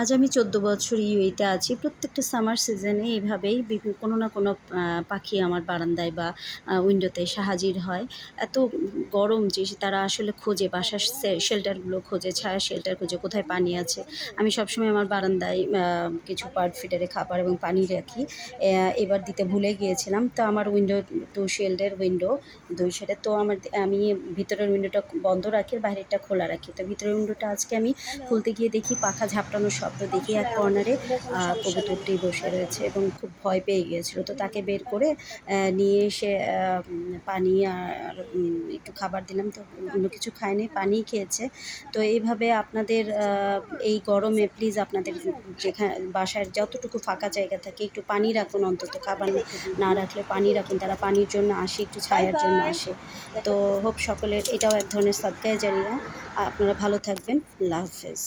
আজ আমি ১৪ বছর ইউএইতে আছি। প্রত্যেকটা সামার সিজনে এভাবেই কোনো না কোনো পাখি আমার বারান্দায় বা উইন্ডোতে এসে হাজির হয়। এত গরম যে তারা আসলে খোঁজে বাসার শেল্টারগুলো খোঁজে, ছায়ার শেল্টার খোঁজে, কোথায় পানি আছে। আমি সবসময় আমার বারান্দায় কিছু বার্ড ফিডারে খাবার এবং পানি রাখি। এবার দিতে ভুলে গিয়েছিলাম। তো আমার উইন্ডো টু শেল্ডের উইন্ডো ২ সাইডে। তো আমি ভিতরের উইন্ডোটা বন্ধ রাখি, বাইরেরটা খোলা রাখি। তো ভিতরের উইন্ডোটা আজকে আমি খুলতে গিয়ে দেখি পাখা ঝাপটানোর শব্দ, দেখি এক কর্নারে কবুতরটি বসে রয়েছে এবং খুব ভয় পেয়ে গিয়েছিল। তো তাকে বের করে নিয়ে এসে পানি আর একটু খাবার দিলাম। তো অন্য কিছু খায়নি, পানিই খেয়েছে। তো এইভাবে আপনাদের এই গরমে প্লিজ আপনাদের বাসায় যতটুকু ফাঁকা জায়গা থাকে একটু পানি রাখুন, অন্তত খাবার না রাখলে পানি রাখুন। তারা পানির জন্য আসে, একটু বাই ছায়ার জন্য বাই। আসে। তো হোপ সকলের এটাও এক ধরনের সাদকায়ে জারিয়া। আপনারা ভালো থাকবেন। আল্লাহ হাফেজ।